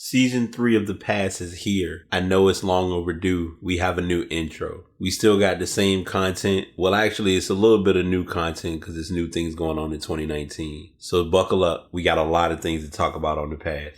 Season 3 of The Pass is here. I know it's long overdue. We have a new intro. We still got the same content. Well, actually, it's a little bit of new content because there's new things going on in 2019. So buckle up. We got a lot of things to talk about on The Pass.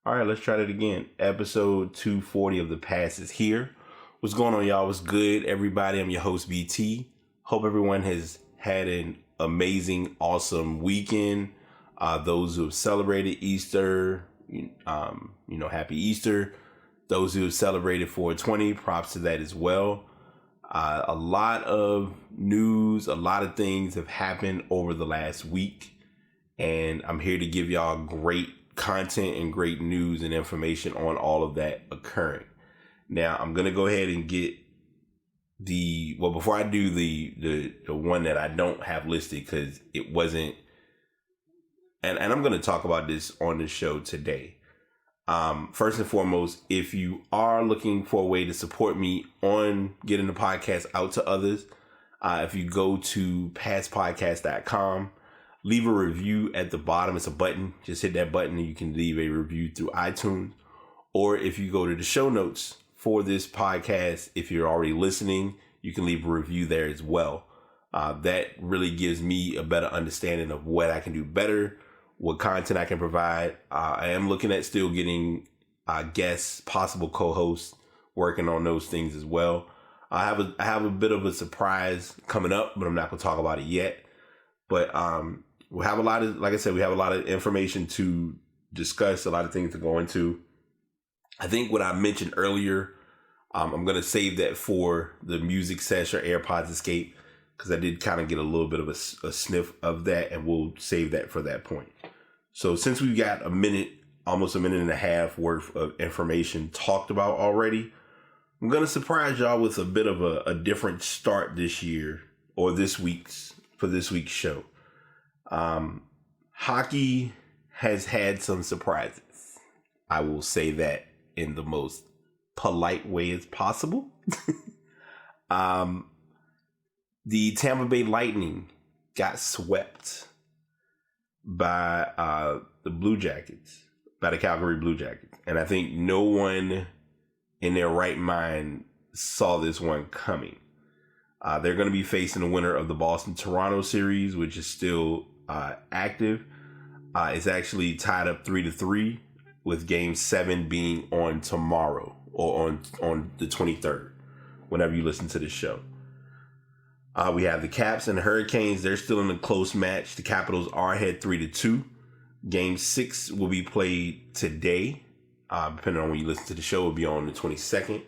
All right, let's try that again. Episode 240 of The Pass is here. What's going on, y'all? What's good, everybody? I'm your host, BT. Hope everyone has had an amazing, awesome weekend. Those who have celebrated Easter, happy Easter. Those who have celebrated 420, props to that as well. A lot of news, a lot of things have happened over the last week, and I'm here to give y'all great content and great news and information on all of that occurring. Now, I'm going to go ahead and get before I do the one that I don't have listed because it wasn't, and I'm going to talk about this on the show today. First and foremost, if you are looking for a way to support me on getting the podcast out to others, if you go to passpodcast.com, leave a review at the bottom. It's a button. Just hit that button and you can leave a review through iTunes. Or if you go to the show notes for this podcast, if you're already listening, you can leave a review there as well. That really gives me a better understanding of what I can do better, what content I can provide. I am looking at still getting guests, possible co-hosts, working on those things as well. I have a bit of a surprise coming up, but I'm not going to talk about it yet. But we have a lot of, like I said, we have a lot of information to discuss, a lot of things to go into. I think what I mentioned earlier, I'm going to save that for the music sesh or AirPods Escape, because I did kind of get a little bit of a sniff of that, and we'll save that for that point. So since we've got almost a minute and a half worth of information talked about already, I'm going to surprise y'all with a bit of a different start this year, or this week's show. Hockey has had some surprises. I will say that in the most polite way as possible. The Tampa Bay Lightning got swept by the Blue Jackets, by the Calgary Blue Jackets. And I think no one in their right mind saw this one coming. They're going to be facing the winner of the Boston-Toronto series, which is still active. It's actually tied up 3-3, with Game 7 being on tomorrow, or on the 23rd, whenever you listen to this show. We have the Caps and the Hurricanes. They're still in a close match. The Capitals are ahead 3-2. Game 6 will be played today. Depending on when you listen to the show, it will be on the 22nd.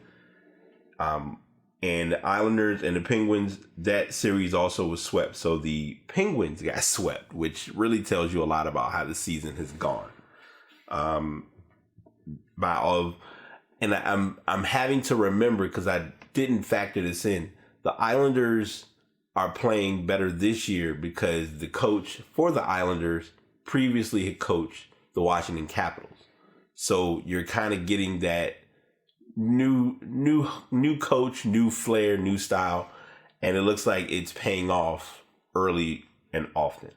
And the Islanders and the Penguins, that series also was swept. So the Penguins got swept, which really tells you a lot about how the season has gone. I'm having to remember, because I didn't factor this in. The Islanders are playing better this year because the coach for the Islanders previously had coached the Washington Capitals. So you're kind of getting that new coach, new flair, new style, and it looks like it's paying off early and often.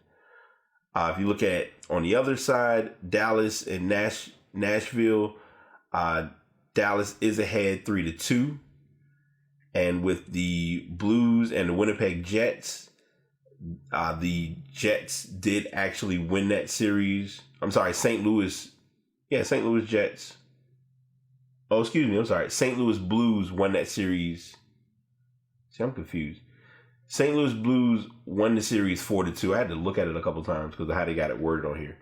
If you look at on the other side, Dallas and Nashville, Dallas is ahead 3-2, and with the Blues and the Winnipeg Jets, the Jets did actually win that series. I'm sorry, St. Louis Jets. Oh, excuse me. I'm sorry. St. Louis Blues won that series. See, I'm confused. St. Louis Blues won the series 4-2. I had to look at it a couple times because of how they got it worded on here.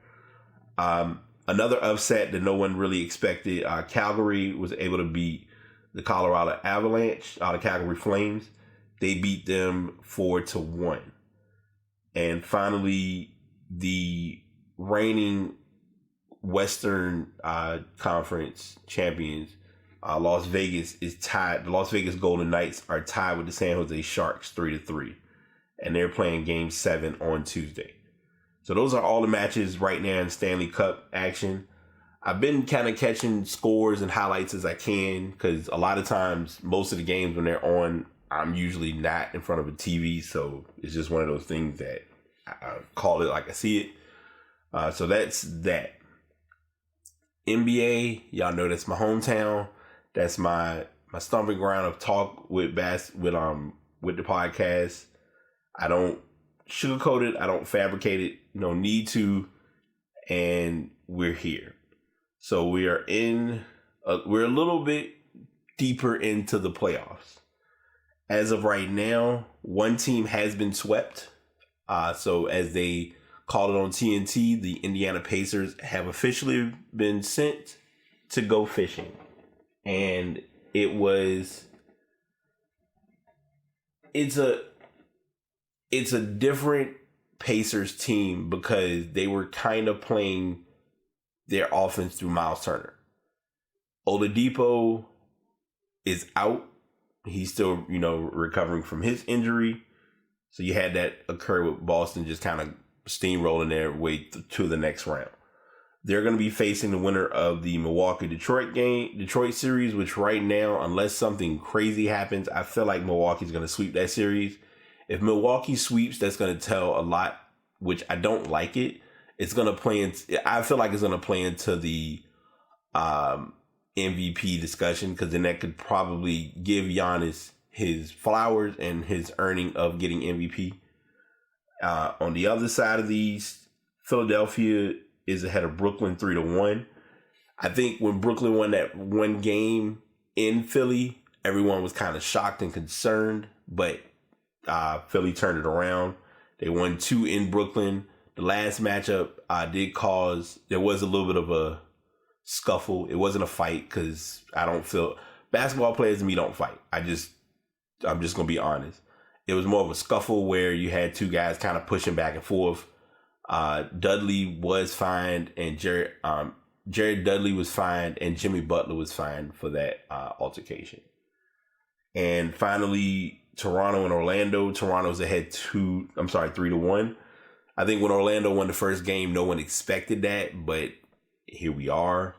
Another upset that no one really expected. Calgary was able to beat the Colorado Avalanche, the Calgary Flames. They beat them 4-1. And finally, the reigning Western Conference champions, Las Vegas is tied. The Las Vegas Golden Knights are tied with the San Jose Sharks 3-3. and they're playing Game 7 on Tuesday. So those are all the matches right now in Stanley Cup action. I've been kind of catching scores and highlights as I can, because a lot of times, most of the games when they're on, I'm usually not in front of a TV. So it's just one of those things that I call it like I see it. So that's that. NBA, y'all know that's my hometown. That's my stomping ground of talk with the podcast. I don't sugarcoat it. I don't fabricate it. No need to. And we're here. So we're a little bit deeper into the playoffs. As of right now, one team has been swept. So as they called it on TNT, the Indiana Pacers have officially been sent to go fishing. And it's a different Pacers team, because they were kind of playing their offense through Miles Turner. Oladipo is out. He's still, recovering from his injury. So you had that occur with Boston just kind of steamrolling their way to the next round. They're going to be facing the winner of the Milwaukee-Detroit series, which right now, unless something crazy happens, I feel like Milwaukee's going to sweep that series. If Milwaukee sweeps, that's going to tell a lot, which I don't like it. It's going to play I feel like it's going to play into the MVP discussion, because then that could probably give Giannis his flowers and his earning of getting MVP. On the other side of these, Philadelphia is ahead of Brooklyn 3-1. I think when Brooklyn won that one game in Philly, everyone was kind of shocked and concerned, but Philly turned it around. They won 2 in Brooklyn. The last matchup there was a little bit of a scuffle. It wasn't a fight, because I don't feel basketball players and me don't fight. I'm just going to be honest. It was more of a scuffle where you had two guys kind of pushing back and forth. Dudley was fined, and Jared Dudley was fined, and Jimmy Butler was fined for that altercation. And finally, Toronto and Orlando. Toronto's ahead 3-1. I think when Orlando won the first game, no one expected that, but here we are.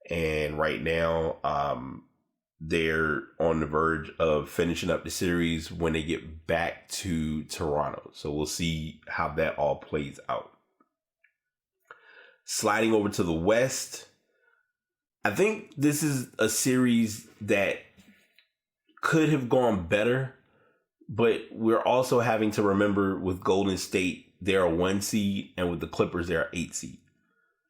And right now, they're on the verge of finishing up the series when they get back to Toronto. So we'll see how that all plays out. Sliding over to the West, I think this is a series that could have gone better, but we're also having to remember with Golden State, they're a 1 seed, and with the Clippers, they're an 8 seed.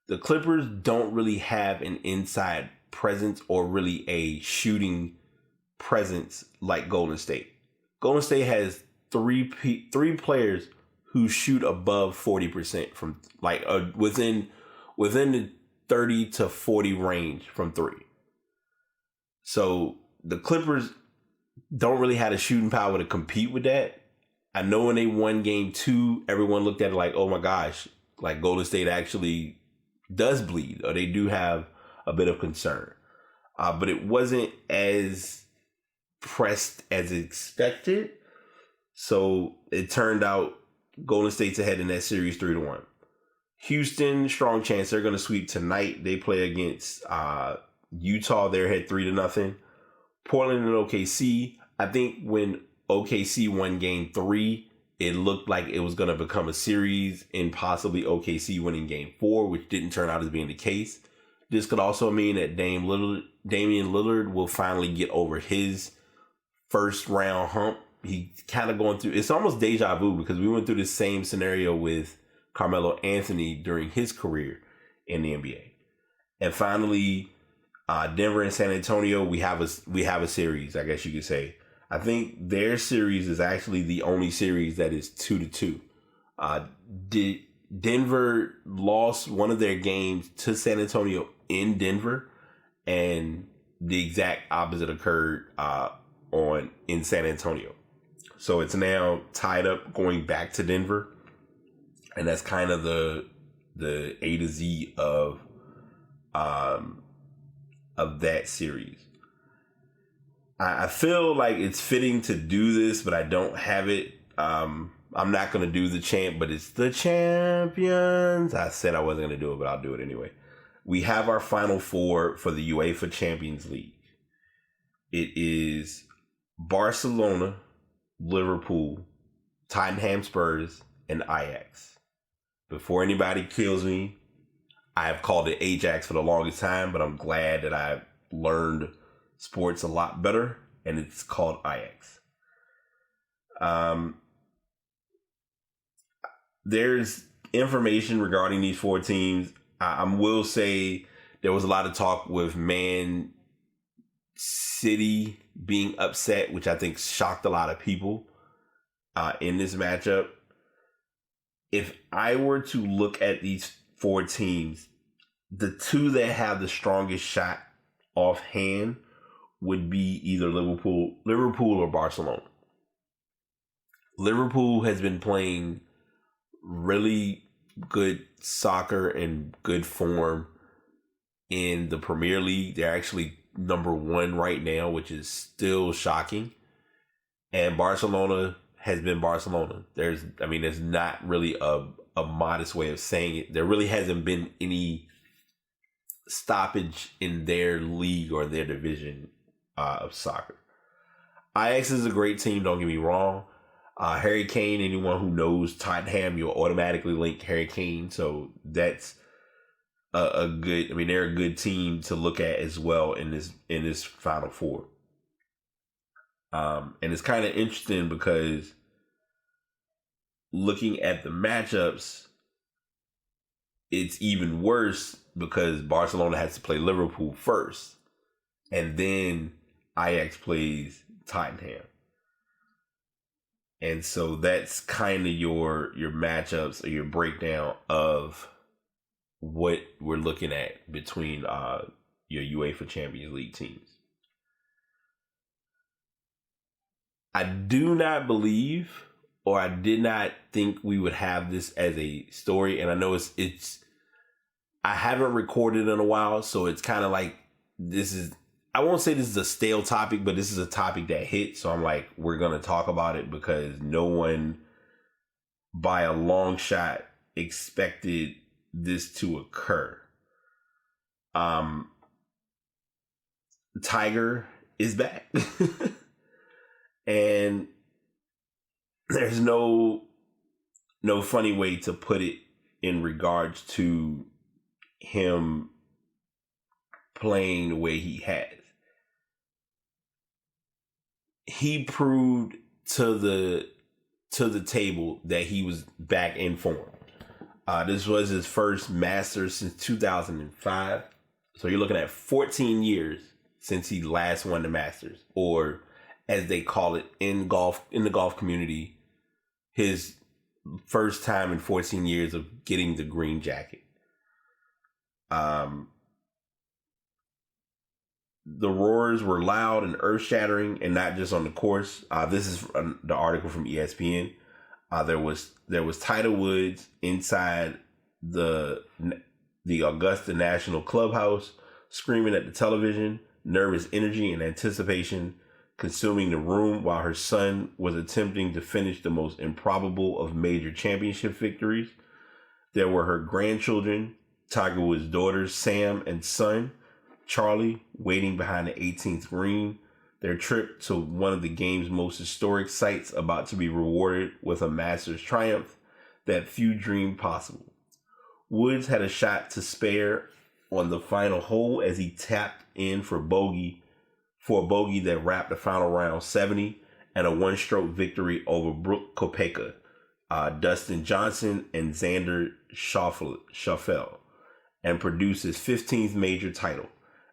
The Clippers don't really have an inside presence or really a shooting presence like Golden State. Golden State has three players who shoot above 40% from within the 30 to 40 range from 3. So the Clippers don't really have the shooting power to compete with that. I know when they won game 2, everyone looked at it like, oh my gosh, like Golden State actually does bleed, or they do have a bit of concern. But it wasn't as pressed as expected. So it turned out Golden State's ahead in that series 3-1. Houston, strong chance they're going to sweep tonight. They play against Utah. They're ahead 3-0. Portland and OKC. I think when OKC won game 3, it looked like it was going to become a series and possibly OKC winning game 4, which didn't turn out as being the case. This could also mean that Damian Lillard will finally get over his first round hump. He's kind of going through, it's almost deja vu, because we went through the same scenario with Carmelo Anthony during his career in the NBA. And finally, Denver and San Antonio, we have a series, I guess you could say. I think their series is actually the only series that is 2-2. Denver lost one of their games to San Antonio in Denver, and the exact opposite occurred in San Antonio. So it's now tied up going back to Denver, and that's kind of the A to Z of that series. I feel like it's fitting to do this, but I don't have it. I'm not going to do the chant, but it's the champions. I said I wasn't going to do it, but I'll do it anyway. We have our final four for the UEFA Champions League. It is Barcelona, Liverpool, Tottenham Spurs, and Ajax. Before anybody kills me, I have called it Ajax for the longest time, but I'm glad that I've learned sports a lot better, and it's called Ajax. There's information regarding these four teams. I will say there was a lot of talk with Man City being upset, which I think shocked a lot of people in this matchup. If I were to look at these four teams, the two that have the strongest shot offhand would be either Liverpool or Barcelona. Liverpool has been playing really good soccer and good form in the Premier League. They're actually number one right now, which is still shocking. And Barcelona has been Barcelona. There's not really a modest way of saying it. There really hasn't been any stoppage in their league or their division of soccer. Ajax is a great team, don't get me wrong. Harry Kane, anyone who knows Tottenham, you'll automatically link Harry Kane. So that's a good, they're a good team to look at as well in this Final Four. And it's kind of interesting because looking at the matchups, it's even worse because Barcelona has to play Liverpool first, and then Ajax plays Tottenham. And so that's kind of your matchups or your breakdown of what we're looking at between your UEFA Champions League teams. I do not believe, or I did not think we would have this as a story. And I know it's I haven't recorded in a while, so it's kind of like I won't say this is a stale topic, but this is a topic that hit. So I'm like, we're going to talk about it because no one by a long shot expected this to occur. Tiger is back. And there's no funny way to put it in regards to him playing the way he has. He proved to the table that he was back in form. This was his first Masters since 2005. So you're looking at 14 years since he last won the Masters, or as they call it in the golf community, his first time in 14 years of getting the green jacket. The roars were loud and earth-shattering, and not just on the course. This is the article from ESPN. There was Tiger Woods inside the Augusta National Clubhouse, screaming at the television, nervous energy and anticipation consuming the room, while her son was attempting to finish the most improbable of major championship victories. There were her grandchildren, Tiger Woods' daughters, Sam and son, Charlie, waiting behind the 18th green. Their trip to one of the game's most historic sites about to be rewarded with a Masters triumph that few dreamed possible. Woods had a shot to spare on the final hole as he tapped in for a bogey that wrapped the final round 70 and a one-stroke victory over Brooke Koepka, Dustin Johnson, and Xander Schauffele, and produced his 15th major title,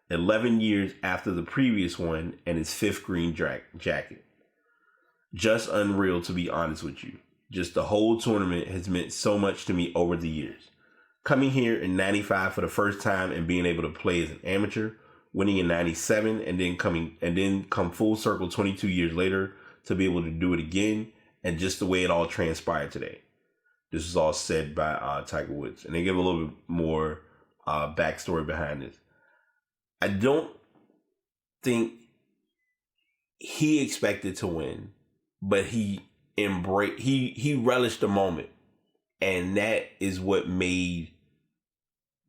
11 years after the previous one and his 5th green jacket. Just unreal, to be honest with you. Just the whole tournament has meant so much to me over the years. Coming here in 95 for the first time and being able to play as an amateur, winning in 97 and then come full circle 22 years later to be able to do it again, and just the way it all transpired today. This was all said by Tiger Woods, and they give a little bit more backstory behind this. I don't think he expected to win, but he he relished the moment, and that is what made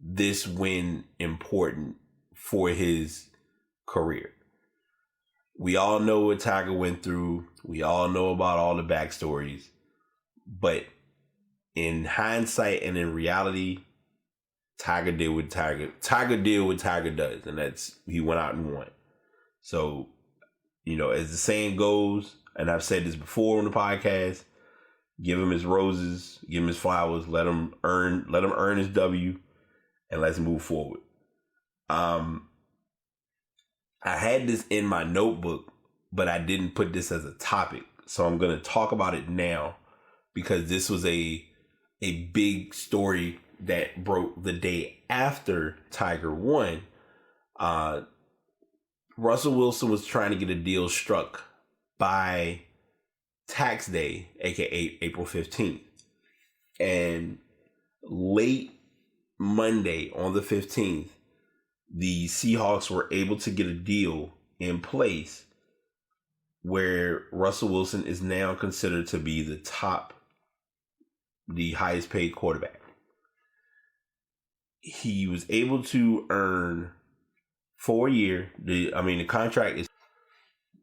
this win important for his career. We all know what Tiger went through. We all know about all the backstories. But in hindsight and in reality, Tiger did what Tiger does, and that's he went out and won. So, as the saying goes, and I've said this before on the podcast, give him his roses, give him his flowers, let him earn his W, and let's move forward. I had this in my notebook, but I didn't put this as a topic, so I'm going to talk about it now because this was a big story that broke the day after Tiger won. Russell Wilson was trying to get a deal struck by tax day, aka April 15th. And late Monday on the 15th, the Seahawks were able to get a deal in place where Russell Wilson is now considered to be the highest paid quarterback. He was able to earn 4 year. The contract is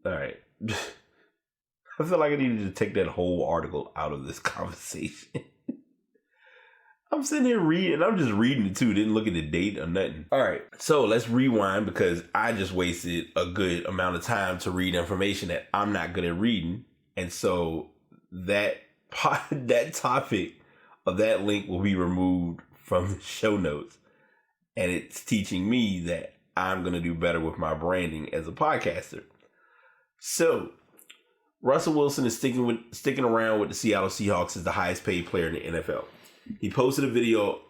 all right. I feel like I needed to take that whole article out of this conversation. I'm sitting here reading. I'm just reading it too. Didn't look at the date or nothing. All right. So let's rewind because I just wasted a good amount of time to read information that I'm not good at reading. And so that topic of that link will be removed from the show notes. And it's teaching me that I'm going to do better with my branding as a podcaster. So Russell Wilson is sticking around with the Seattle Seahawks as the highest paid player in the NFL. He posted a video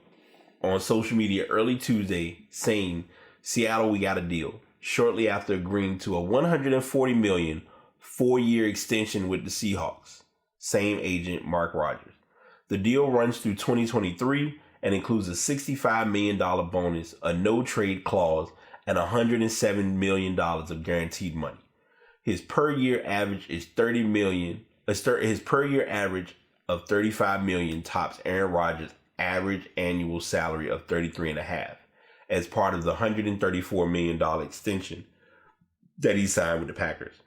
on social media early Tuesday saying, "Seattle, we got a deal," shortly after agreeing to a $140 million 4-year extension with the Seahawks. Same agent, Mark Rogers. The deal runs through 2023 and includes a $65 million bonus, a no-trade clause, and $107 million of guaranteed money. His per-year average is $30 million. His per-year average of $35 million tops Aaron Rodgers' average annual salary of $33.5 as part of the $134 million extension that he signed with the Packers.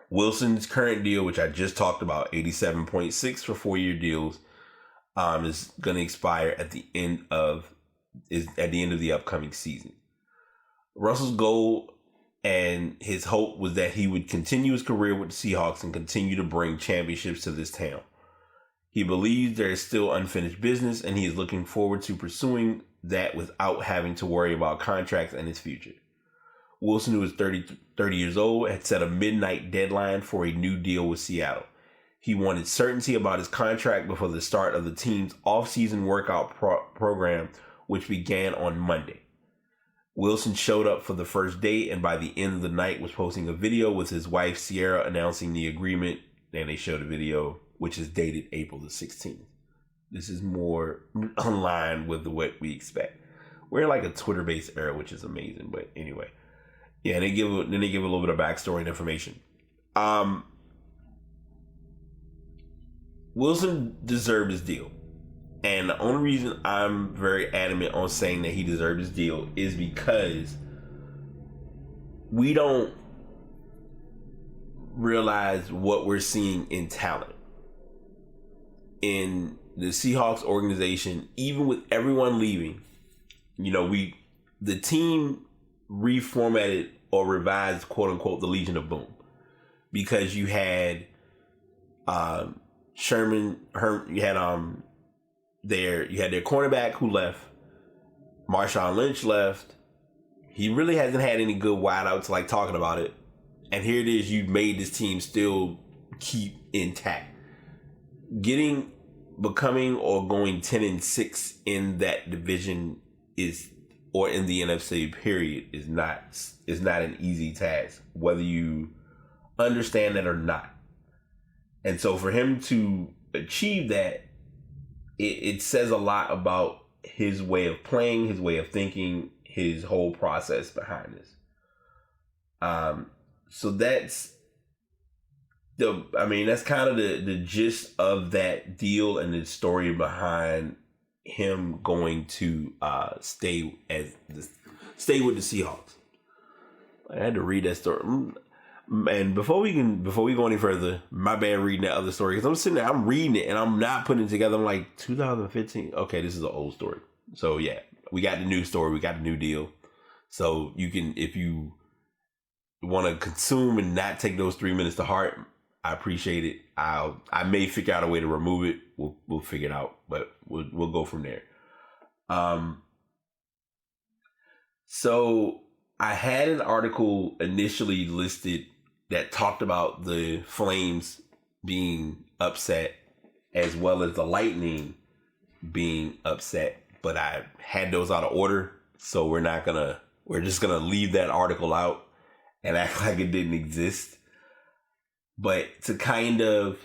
Wilson's current deal, which I just talked about, 87.6 for 4-year deals, is going to expire at the end of the upcoming season. Russell's goal and his hope was that he would continue his career with the Seahawks and continue to bring championships to this town. He believes there is still unfinished business, and he is looking forward to pursuing that without having to worry about contracts and his future. Wilson, who is 30 years old, had set a midnight deadline for a new deal with Seattle. He wanted certainty about his contract before the start of the team's off-season workout program, which began on Monday. Wilson showed up for the first day, and by the end of the night was posting a video with his wife Sierra announcing the agreement. And they showed a video which is dated April the 16th. This is more online with what we expect. We're in like a Twitter-based era, which is amazing. But anyway, yeah, and they give a little bit of backstory and information. Wilson deserved his deal. And the only reason I'm very adamant on saying that he deserved his deal is because we don't realize what we're seeing in talent. In the Seahawks organization, even with everyone leaving, the team reformatted or revised, quote unquote, the Legion of Boom, because you had Sherman, you had their cornerback who left, Marshawn Lynch left. He really hasn't had any good wideouts like talking about it, and here it is. You made this team still keep intact. Becoming or going 10-6 in that division or in the NFC period is not an easy task, whether you understand that or not. And so for him to achieve that, it says a lot about his way of playing, his way of thinking, his whole process behind this. So that's that's kind of the gist of that deal and the story behind him going to stay with the Seahawks. I had to read that story. And before we go any further, my bad reading that other story, because I'm sitting there, I'm reading it and I'm not putting it together. I'm like, 2015. Okay, this is an old story. So yeah, we got the new story, we got the new deal. So you can, if you want to consume and not take those 3 minutes to heart, I appreciate it. I may figure out a way to remove it. We'll figure it out, but we'll go from there. So I had an article initially listed that talked about the Flames being upset as well as the Lightning being upset, but I had those out of order, so we're just gonna leave that article out and act like it didn't exist. But to kind of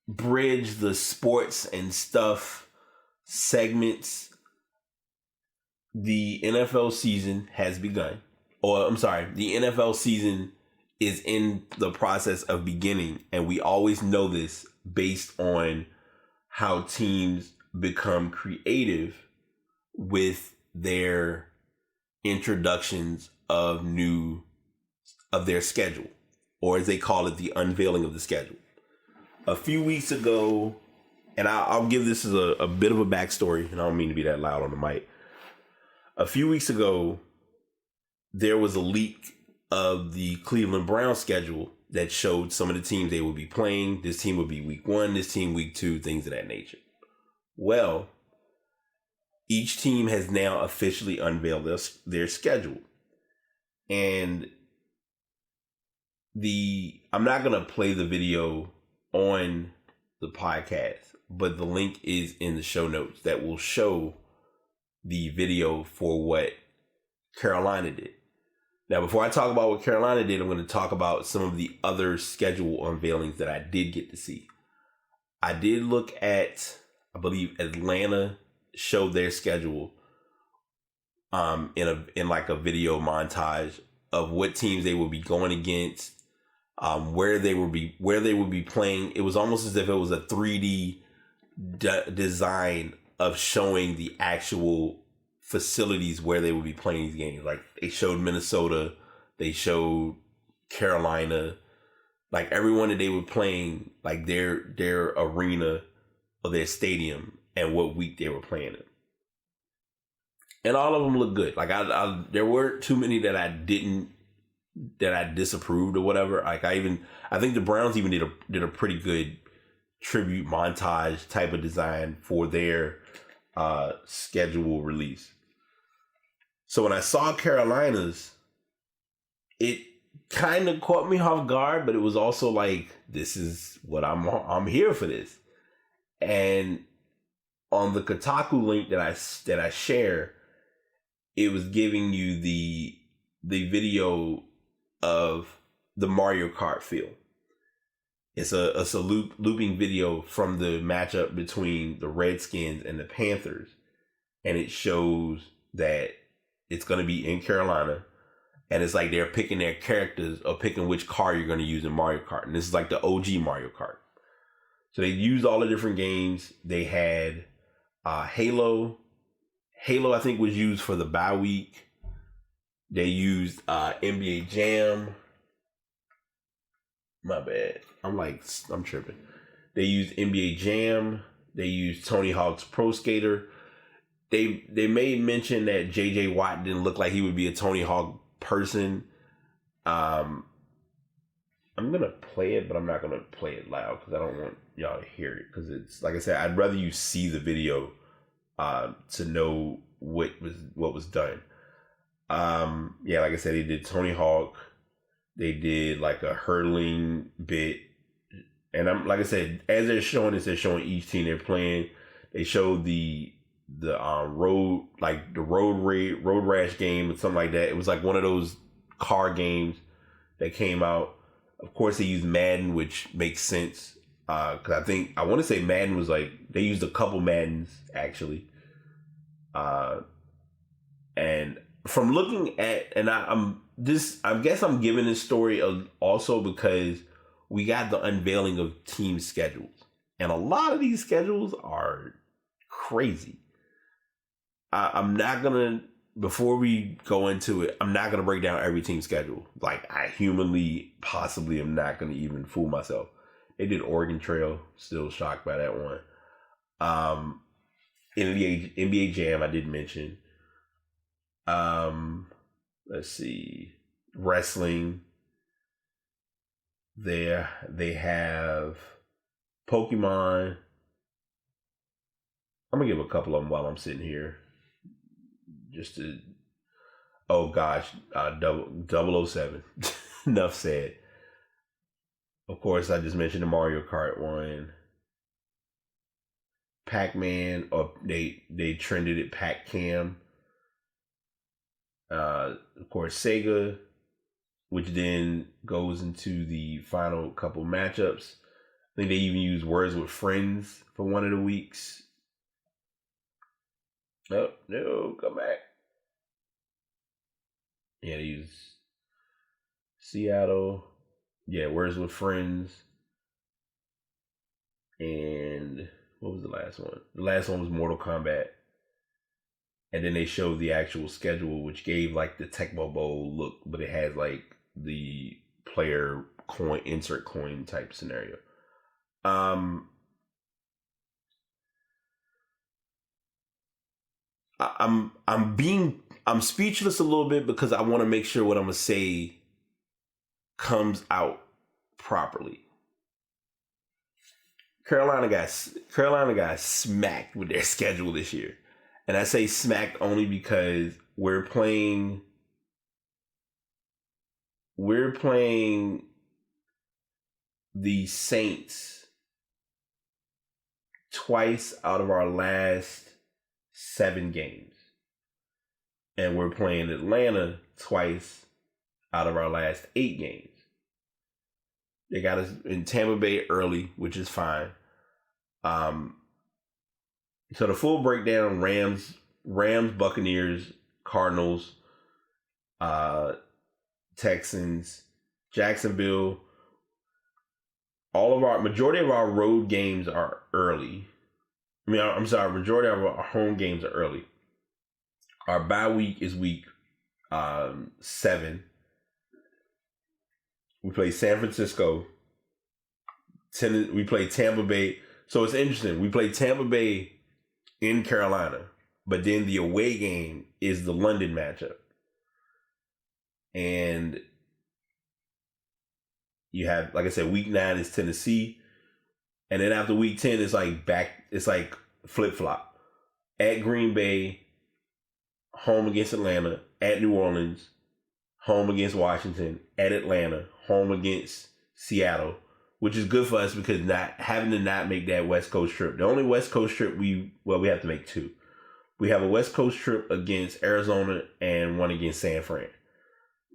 bridge the sports and stuff segments, the NFL season has begun. Or I'm sorry, the NFL season is in the process of beginning, and we always know this based on how teams become creative with their introductions of their schedule, or as they call it, the unveiling of the schedule. A few weeks ago, and I'll give this as a bit of a backstory, and I don't mean to be that loud on the mic. A few weeks ago, there was a leak of the Cleveland Browns schedule that showed some of the teams they would be playing. This team would be week 1, this team week 2, things of that nature. Well, each team has now officially unveiled their schedule. And I'm not going to play the video on the podcast, but the link is in the show notes that will show the video for what Carolina did. Now, before I talk about what Carolina did, I'm going to talk about some of the other schedule unveilings that I did get to see. I did look at, I believe Atlanta showed their schedule in like a video montage of what teams they would be going against, where they would be playing. It was almost as if it was a 3D design of showing the actual facilities where they would be playing these games. Like they showed Minnesota, they showed Carolina, like everyone that they were playing, like their arena or their stadium and what week they were playing in. And all of them look good. Like there weren't too many that I disapproved or whatever. Like I think the Browns even did a pretty good tribute montage type of design for their schedule release. So when I saw Carolina's, it kind of caught me off guard, but it was also like, this is what I'm here for this. And on the Kotaku link that I share, it was giving you the video of the Mario Kart field. It's a looping video from the matchup between the Redskins and the Panthers, and it shows that it's going to be in Carolina, and it's like they're picking their characters or picking which car you're going to use in Mario Kart, and this is like the OG Mario Kart. So they used all the different games. They had Halo. Halo, I think, was used for the bye week. They used NBA Jam. My bad. I'm tripping. They used NBA Jam. They used Tony Hawk's Pro Skater. They made mention that JJ Watt didn't look like he would be a Tony Hawk person. I'm going to play it, but I'm not going to play it loud because I don't want y'all to hear it. Because it's, like I said, I'd rather you see the video to know what was done. Yeah, like I said, they did Tony Hawk. They did like a hurling bit. And like I said, as they're showing this, they're showing each team they're playing. They showed the road rash game or something like that. It was like one of those car games that came out. Of course, they used Madden, which makes sense. Because I want to say Madden was like, they used a couple Maddens actually. And from looking at, and I guess I'm giving this story also because we got the unveiling of team schedules. And a lot of these schedules are crazy. I'm not going to, before we go into it, I'm not going to break down every team schedule. Like, I humanly possibly am not going to even fool myself. They did Oregon Trail. Still shocked by that one. NBA Jam, I did mention. Let's see. Wrestling. There, they have Pokemon. I'm going to give a couple of them while I'm sitting here. Just to, oh gosh, 007. Enough said. Of course, I just mentioned the Mario Kart one. Pac-Man, or they trended it Pac-Cam. Of course, Sega, which then goes into the final couple matchups. I think they even use Words with Friends for one of the weeks. Oh, no, come back. Yeah, they use Seattle. Yeah, Words with Friends. And what was the last one? The last one was Mortal Kombat. And then they showed the actual schedule, which gave like the Tecmo Bowl look, but it has like the player coin, insert coin type scenario. I'm speechless a little bit because I want to make sure what I'm gonna say comes out properly. Carolina got smacked with their schedule this year. And I say smacked only because we're playing the Saints twice out of our last 7 games. And we're playing Atlanta twice out of our last 8 games. They got us in Tampa Bay early, which is fine. So the full breakdown: Rams, Buccaneers, Cardinals, Texans, Jacksonville. Majority of our road games are early. Majority of our home games are early. Our bye week is week 7. We play San Francisco. We play Tampa Bay. So it's interesting. We play Tampa Bay in Carolina, but then the away game is the London matchup. And you have, like I said, week 9 is Tennessee. And then after week 10, it's like flip-flop. At Green Bay, home against Atlanta. At New Orleans, home against Washington. At Atlanta, home against Seattle, which is good for us because not having to not make that West Coast trip. The only West Coast trip we have to make 2. We have a West Coast trip against Arizona and one against San Fran.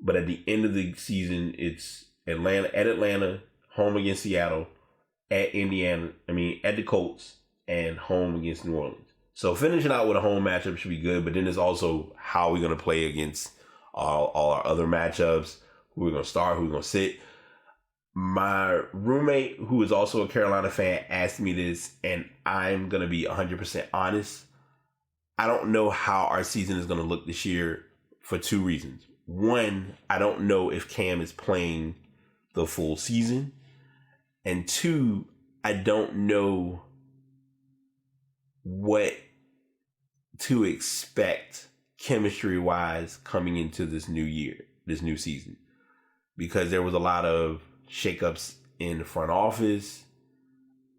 But at the end of the season, it's at Atlanta, home against Seattle, at the Colts, and home against New Orleans. So finishing out with a home matchup should be good, but then there's also how we're going to play against all our other matchups, who we're going to start, who we're going to sit. My roommate, who is also a Carolina fan, asked me this, and I'm going to be 100% honest. I don't know how our season is going to look this year for 2 reasons. One, I don't know if Cam is playing the full season. And 2, I don't know what to expect chemistry-wise coming into this new season. Because there was a lot of shakeups in the front office.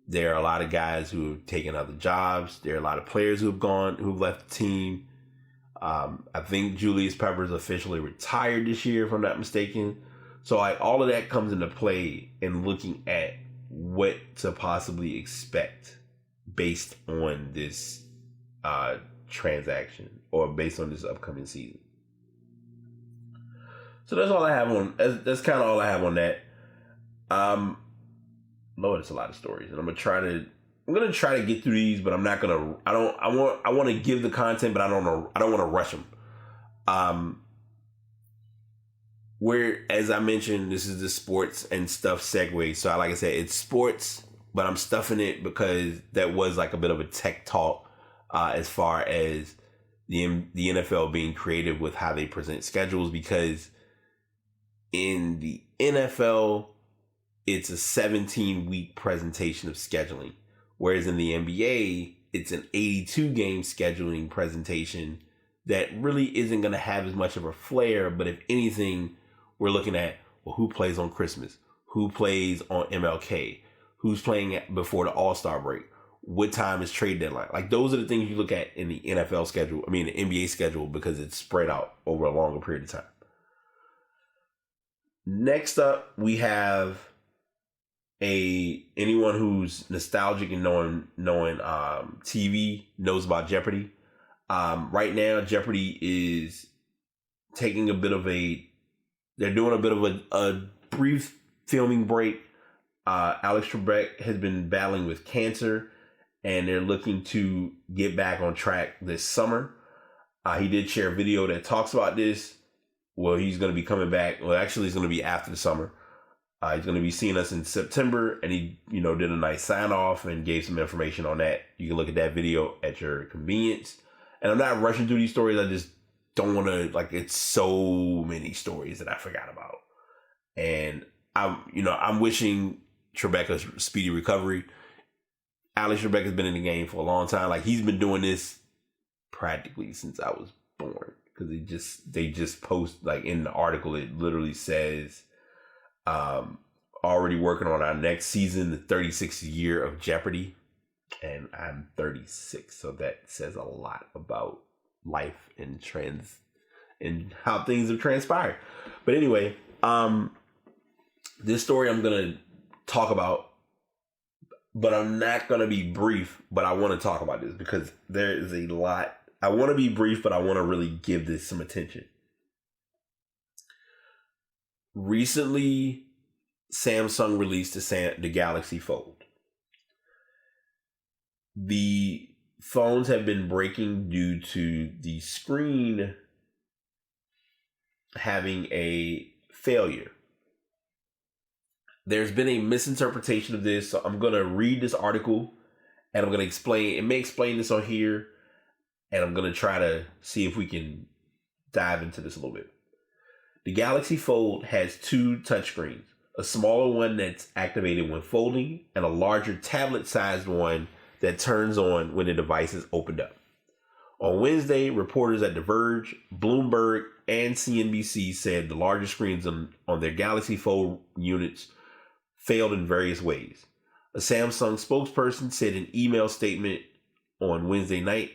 There are a lot of guys who have taken other jobs. There are a lot of players who've left the team. I think Julius Peppers officially retired this year, if I'm not mistaken. So all of that comes into play in looking at what to possibly expect based on this transaction or based on this upcoming season. So that's all I have on. That's kind of all I have on that. Lord, it's a lot of stories, and I'm gonna try to get through these, but I'm not gonna. I want to give the content, but I don't want to rush them. where, as I mentioned, this is the sports and stuff segue. So, like I said, it's sports, but I'm stuffing it because that was like a bit of a tech talk as far as the NFL being creative with how they present schedules. Because in the NFL, it's a 17-week presentation of scheduling, whereas in the NBA, it's an 82-game scheduling presentation that really isn't going to have as much of a flair. But if anything, we're looking at, well, who plays on Christmas? Who plays on MLK? Who's playing before the All-Star break? What time is trade deadline? Like, those are the things you look at in the NFL schedule. I mean, the NBA schedule, because it's spread out over a longer period of time. Next up, we have anyone who's nostalgic and knowing TV knows about Jeopardy. Right now, Jeopardy is taking they're doing a bit of a brief filming break. Alex Trebek has been battling with cancer, and they're looking to get back on track this summer. He did share a video that talks about this. Well, he's going to be coming back. Well, actually, it's going to be after the summer. He's going to be seeing us in September, and he, did a nice sign off and gave some information on that. You can look at that video at your convenience. And I'm not rushing through these stories. I just don't want to, it's so many stories that I forgot about. And I'm wishing Trebek a speedy recovery. Alex Trebek has been in the game for a long time. Like, he's been doing this practically since I was born. Because they just post, in the article, it literally says, already working on our next season, the 36th year of Jeopardy. And I'm 36, so that says a lot about life and trends and how things have transpired. But anyway, this story I'm going to talk about, but I'm not going to be brief, but I want to talk about this because there is a lot. I want to be brief, but I want to really give this some attention. Recently, Samsung released the Galaxy Fold. The phones have been breaking due to the screen having a failure. There's been a misinterpretation of this, so I'm going to read this article and I'm going to explain. It may explain this on here, and I'm going to try to see if we can dive into this a little bit. The Galaxy Fold has two touchscreens, a smaller one that's activated when folding and a larger tablet-sized one that turns on when the device is opened up. On Wednesday, reporters at The Verge, Bloomberg, and CNBC said the larger screens on their Galaxy Fold units failed in various ways. A Samsung spokesperson said in an email statement on Wednesday night,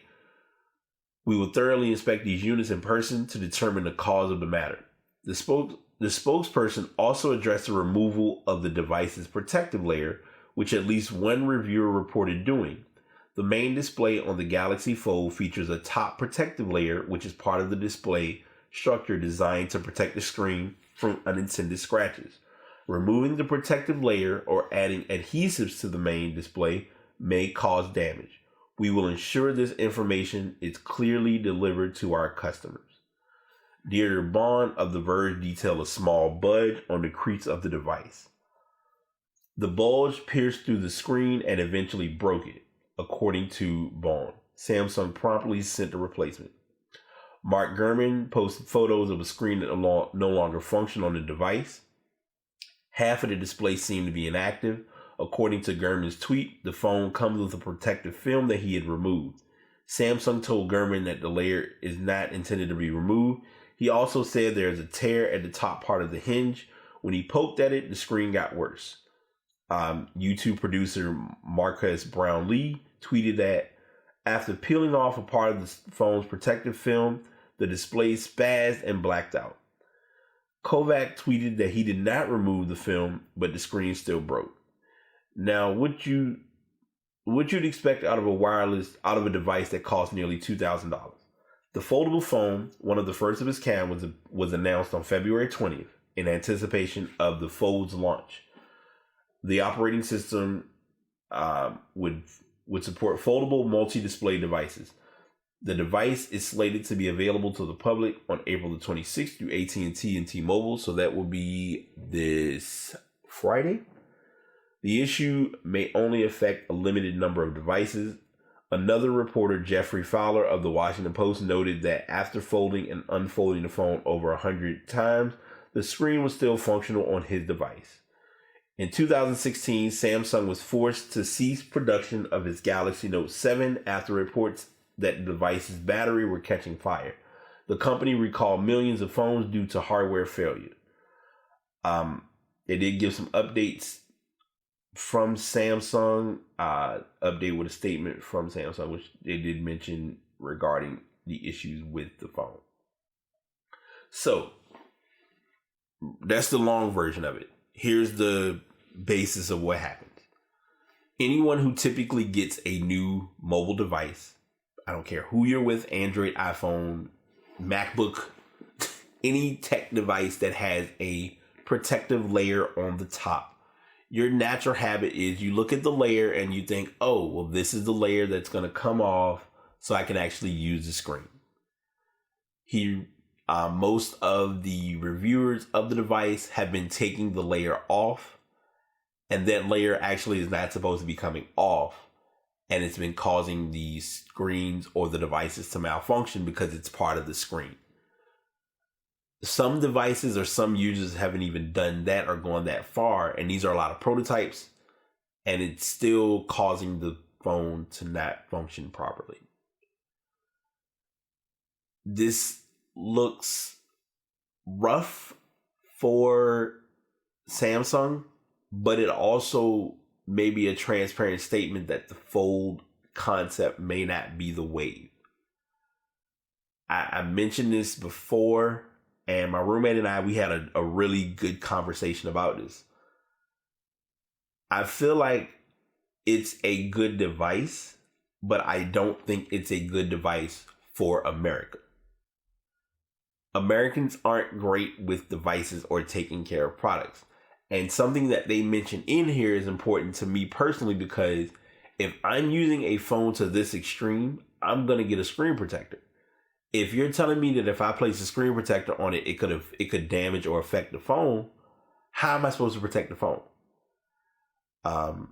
"We will thoroughly inspect these units in person to determine the cause of the matter." The spokesperson also addressed the removal of the device's protective layer, which at least one reviewer reported doing. The main display on the Galaxy Fold features a top protective layer, which is part of the display structure designed to protect the screen from unintended scratches. Removing the protective layer or adding adhesives to the main display may cause damage. We will ensure this information is clearly delivered to our customers. Deirdre Bond of The Verge detailed a small budge on the crease of the device. The bulge pierced through the screen and eventually broke it, according to Bond. Samsung promptly sent a replacement. Mark Gurman posted photos of a screen that no longer functioned on the device. Half of the display seemed to be inactive. According to Gurman's tweet, the phone comes with a protective film that he had removed. Samsung told Gurman that the layer is not intended to be removed. He also said there is a tear at the top part of the hinge. When he poked at it, the screen got worse. YouTube producer Marcus Brownlee tweeted that after peeling off a part of the phone's protective film, the display spazzed and blacked out. Kovac tweeted that he did not remove the film, but the screen still broke. Now, what you'd expect out of a device that costs nearly $2,000. The foldable phone, one of the first of its kind, was announced on February 20th in anticipation of the Fold's launch. The operating system would support foldable multi-display devices. The device is slated to be available to the public on April the 26th through AT&T and T-Mobile, so that will be this Friday. The issue may only affect a limited number of devices. Another reporter, Jeffrey Fowler of the Washington Post, noted that after folding and unfolding the phone over 100 times, the screen was still functional on his device. In 2016, Samsung was forced to cease production of its Galaxy Note 7 after reports that the device's battery were catching fire. The company recalled millions of phones due to hardware failure. They did give some updates from Samsung, update with a statement from Samsung, which they did mention regarding the issues with the phone. So that's the long version of it. Here's the basis of what happened. Anyone who typically gets a new mobile device, I don't care who you're with, Android, iPhone, MacBook, any tech device that has a protective layer on the top, your natural habit is you look at the layer and you think, oh, well, this is the layer that's going to come off so I can actually use the screen. Most of the reviewers of the device have been taking the layer off, and that layer actually is not supposed to be coming off, and it's been causing the screens or the devices to malfunction because it's part of the screen. Some devices or some users haven't even done that or gone that far, and these are a lot of prototypes, and it's still causing the phone to not function properly. This looks rough for Samsung, but it also may be a transparent statement that the fold concept may not be the wave. I mentioned this before, and my roommate and I, we had a really good conversation about this. I feel like it's a good device, but I don't think it's a good device for America. Americans aren't great with devices or taking care of products. And something that they mention in here is important to me personally, because if I'm using a phone to this extreme, I'm going to get a screen protector. If you're telling me that if I place a screen protector on it, it could damage or affect the phone, how am I supposed to protect the phone?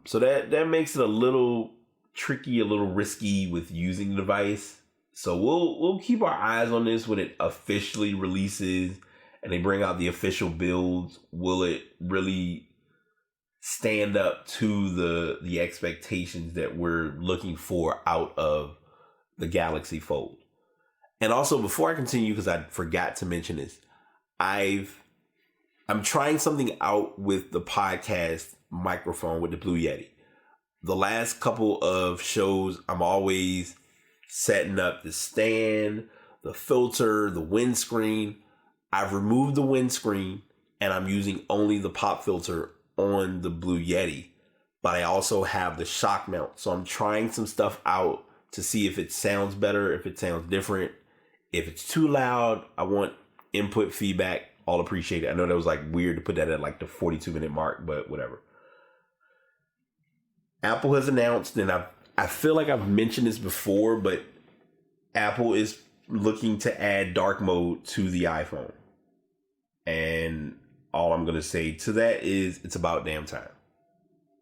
So that makes it a little tricky, a little risky with using the device. So we'll keep our eyes on this when it officially releases and they bring out the official builds. Will it really stand up to the expectations that we're looking for out of the Galaxy Fold? And also, before I continue, because I forgot to mention this, I'm trying something out with the podcast microphone with the Blue Yeti. The last couple of shows, I'm always setting up the stand, the filter, the windscreen. I've removed the windscreen and I'm using only the pop filter on the Blue Yeti, but I also have the shock mount. So I'm trying some stuff out to see if it sounds better, if it sounds different. If it's too loud, I want input feedback. I'll appreciate it. I know that was like weird to put that at like the 42-minute mark, but whatever. Apple has announced, and I feel like I've mentioned this before, but Apple is looking to add dark mode to the iPhone. And all I'm going to say to that is it's about damn time.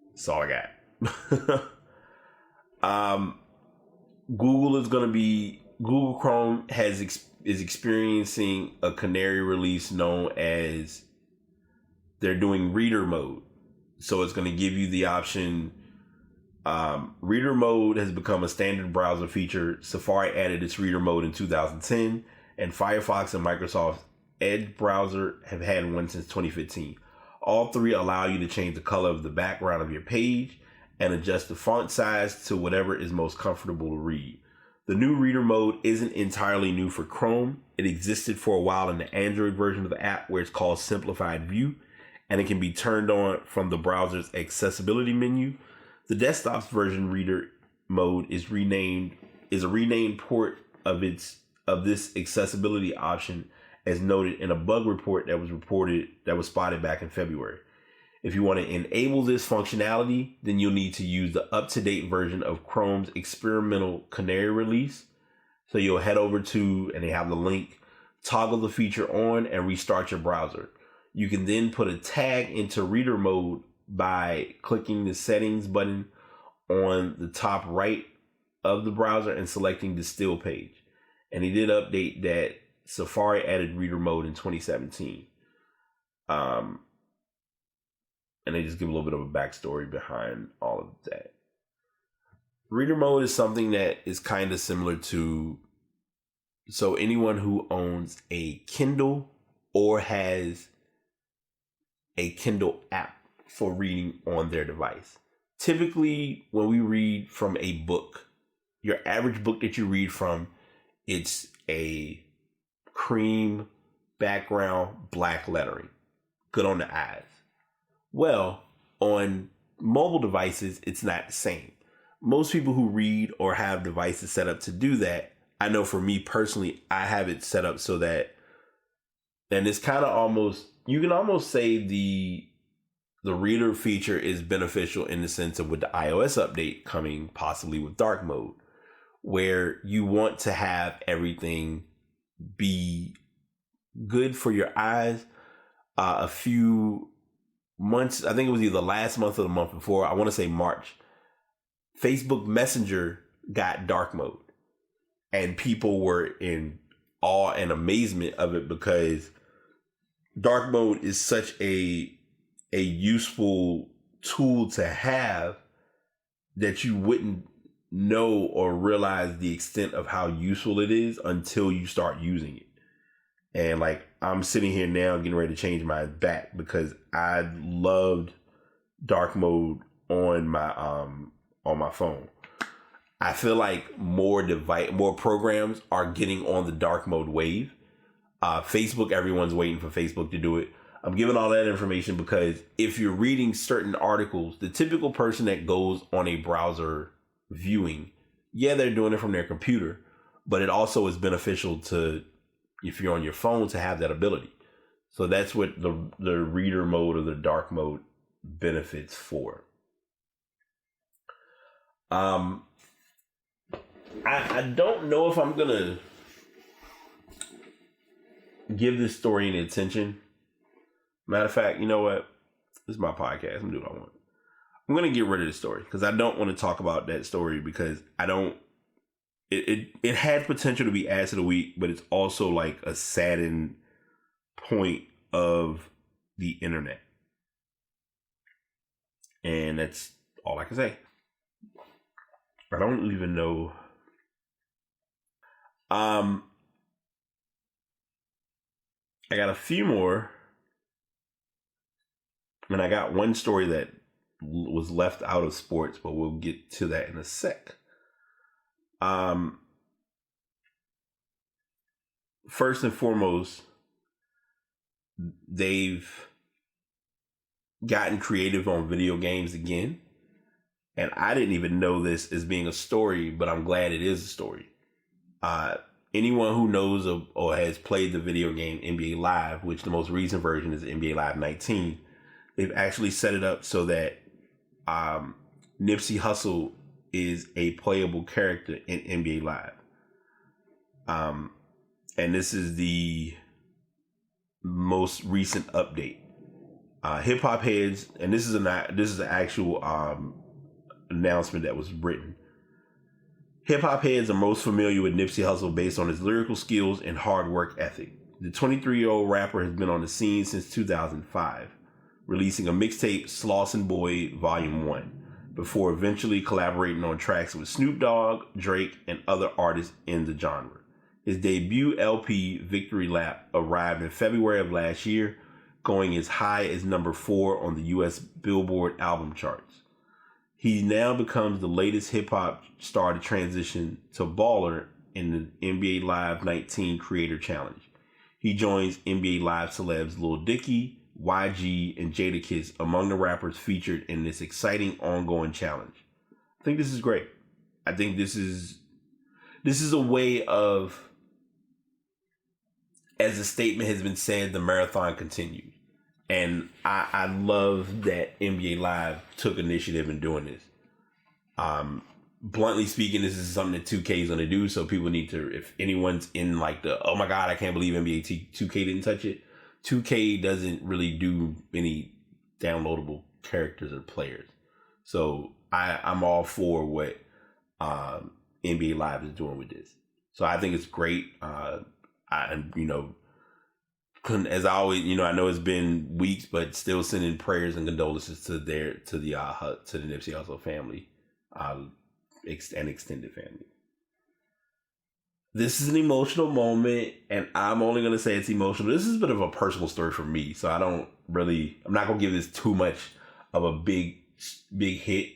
That's all I got. Google Chrome is experiencing a canary release known as, they're doing reader mode. So it's going to give you the option. Reader mode has become a standard browser feature. Safari added its reader mode in 2010, and Firefox and Microsoft Edge browser have had one since 2015. All three allow you to change the color of the background of your page and adjust the font size to whatever is most comfortable to read. The new reader mode isn't entirely new for Chrome. It existed for a while in the Android version of the app, where it's called Simplified View, and it can be turned on from the browser's accessibility menu. The desktop's version reader mode is a renamed port of this accessibility option, as noted in a bug report that was spotted back in February. If you want to enable this functionality, then you'll need to use the up-to-date version of Chrome's experimental Canary release. So you'll head over to, and they have the link, toggle the feature on and restart your browser. You can then put a tag into reader mode by clicking the settings button on the top right of the browser and selecting the still page. And he did update that Safari added reader mode in 2017. And they just give a little bit of a backstory behind all of that. Reader mode is something that is kind of similar to, so anyone who owns a Kindle or has a Kindle app for reading on their device. Typically, when we read from a book, your average book that you read from, it's a cream background, black lettering, good on the eyes. Well, on mobile devices, it's not the same. Most people who read or have devices set up to do that, I know for me personally, I have it set up so that, and it's kind of almost, you can almost say the reader feature is beneficial in the sense of with the iOS update coming possibly with dark mode, where you want to have everything be good for your eyes. A few months, I think it was either last month or the month before, I want to say March, Facebook Messenger got dark mode. And people were in awe and amazement of it because dark mode is such a useful tool to have that you wouldn't know or realize the extent of how useful it is until you start using it. And like, I'm sitting here now getting ready to change my back because I loved dark mode on my phone. I feel like more programs are getting on the dark mode wave. Facebook, everyone's waiting for Facebook to do it. I'm giving all that information because if you're reading certain articles, the typical person that goes on a browser viewing, yeah, they're doing it from their computer, but it also is beneficial to, if you're on your phone, to have that ability. So that's what the reader mode or the dark mode benefits for. I don't know if I'm gonna give this story any attention. Matter of fact, you know what? This is my podcast. I'm gonna do what I want. I'm gonna get rid of this story because I don't want to talk about that story because I don't. It had potential to be ass of the week, but it's also like a saddened point of the internet, and that's all I can say. I don't even know. I got a few more, and I got one story that was left out of sports, but we'll get to that in a sec. First and foremost, they've gotten creative on video games again. And I didn't even know this as being a story, but I'm glad it is a story. Anyone who knows or has played the video game NBA Live, which the most recent version is NBA Live 19, they've actually set it up so that Nipsey Hussle is a playable character in NBA Live. And this is the most recent update. Hip hop heads, and this is an actual announcement that was written. Hip hop heads are most familiar with Nipsey Hussle based on his lyrical skills and hard work ethic. The 23-year-old rapper has been on the scene since 2005, releasing a mixtape, Slauson Boy Volume 1, before eventually collaborating on tracks with Snoop Dogg, Drake, and other artists in the genre. His debut LP, Victory Lap, arrived in February of last year, going as high as number 4 on the US Billboard album charts. He now becomes the latest hip-hop star to transition to baller in the NBA Live 19 Creator Challenge. He joins NBA Live celebs Lil Dicky, YG, and Jadakiss among the rappers featured in this exciting ongoing challenge. I think this is great. I think this is a way of, as the statement has been said, the marathon continues. And I love that NBA Live took initiative in doing this. bluntly speaking, this is something that 2K is going to do. So people need to, if anyone's in like the, oh my God, I can't believe NBA 2K didn't touch it. 2K doesn't really do any downloadable characters or players. So I'm all for what NBA Live is doing with this. So I think it's great. As I always, I know it's been weeks, but still sending prayers and condolences to the Nipsey Hussle family, and extended family. This is an emotional moment, and I'm only going to say it's emotional. This is a bit of a personal story for me, so I'm not going to give this too much of a big hit,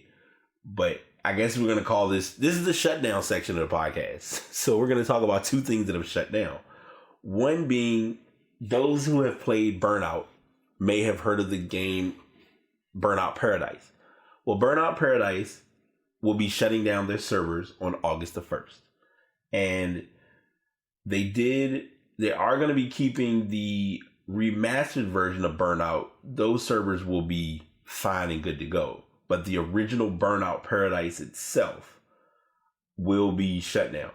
but I guess we're going to call this is the shutdown section of the podcast. So we're going to talk about two things that have shut down. One being, those who have played Burnout may have heard of the game Burnout Paradise. Well, Burnout Paradise will be shutting down their servers on August the 1st. And they are going to be keeping the remastered version of Burnout. Those servers will be fine and good to go. But the original Burnout Paradise itself will be shut down.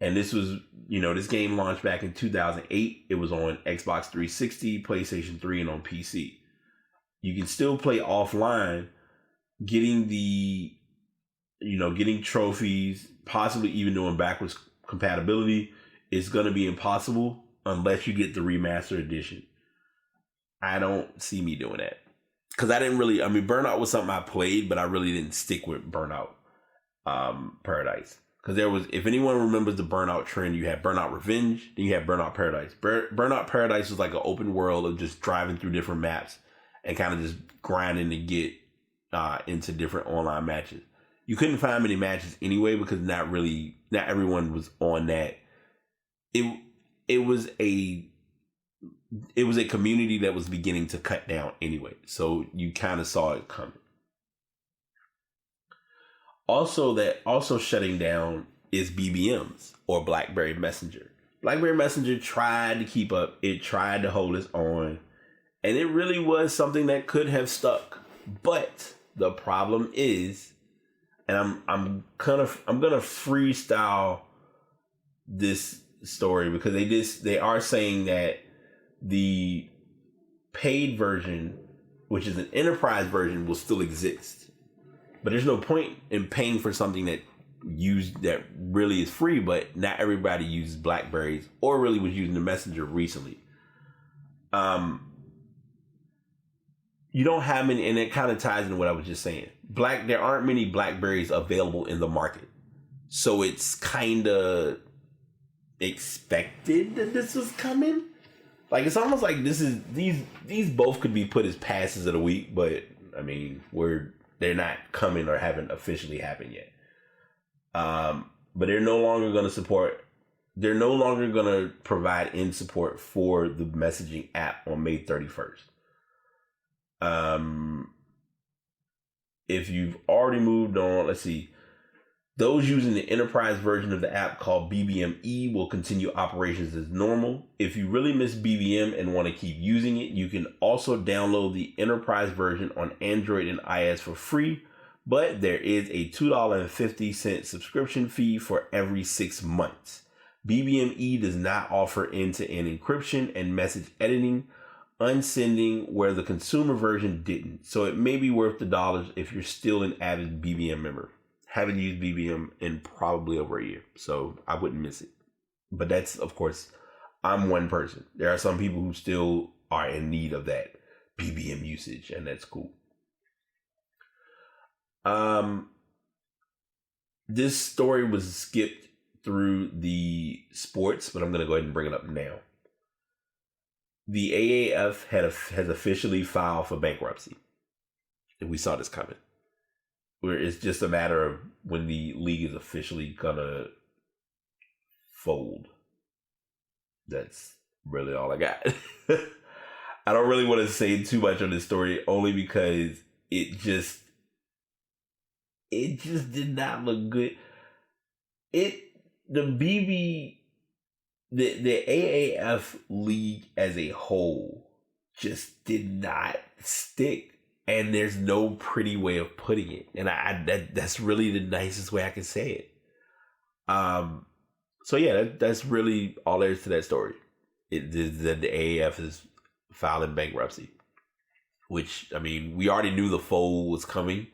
And this was, this game launched back in 2008. It was on Xbox 360, PlayStation 3, and on PC. You can still play offline, getting trophies, possibly even doing backwards compatibility is going to be impossible unless you get the remastered edition. I don't see me doing that. Because Burnout was something I played, but I really didn't stick with Burnout Paradise. Because if anyone remembers the Burnout trend, you had Burnout Revenge, then you had Burnout Paradise. Burnout Paradise was like an open world of just driving through different maps and kind of just grinding to get into different online matches. You couldn't find many matches anyway because not everyone was on that. It was a community that was beginning to cut down anyway, so you kind of saw it coming. Also shutting down is BBMs, or BlackBerry Messenger. BlackBerry Messenger tried to keep up. It tried to hold its own, and it really was something that could have stuck. But the problem is, and I'm gonna freestyle this story because they are saying that the paid version, which is an enterprise version, will still exist. But there's no point in paying for something that really is free, but not everybody uses BlackBerries or really was using the Messenger recently. You don't have many, and it kind of ties into what I was just saying. There aren't many BlackBerries available in the market. So it's kind of expected that this was coming. Like, it's almost like these both could be put as passes of the week, but they're not coming or haven't officially happened yet. But they're no longer going to provide end support for the messaging app on May 31st. If you've already moved on, let's see. Those using the enterprise version of the app called BBME will continue operations as normal. If you really miss BBM and want to keep using it, you can also download the enterprise version on Android and iOS for free, but there is a $2.50 subscription fee for every 6 months. BBME does not offer end-to-end encryption and message editing, unsending, where the consumer version didn't. So it may be worth the dollars if you're still an avid BBM member. Haven't used BBM in probably over a year, so I wouldn't miss it. But that's, of course, I'm one person. There are some people who still are in need of that BBM usage, and that's cool. This story was skipped through the sports, but I'm going to go ahead and bring it up now. The AAF has officially filed for bankruptcy, and we saw this coming. Where it's just a matter of when the league is officially gonna fold. That's really all I got. I don't really want to say too much on this story, only because it just did not look good. The AAF league as a whole just did not stick. And there's no pretty way of putting it. And that's really the nicest way I can say it. So yeah, that's really all there is to that story. The AAF is filing bankruptcy, which, I mean, we already knew the fold was coming,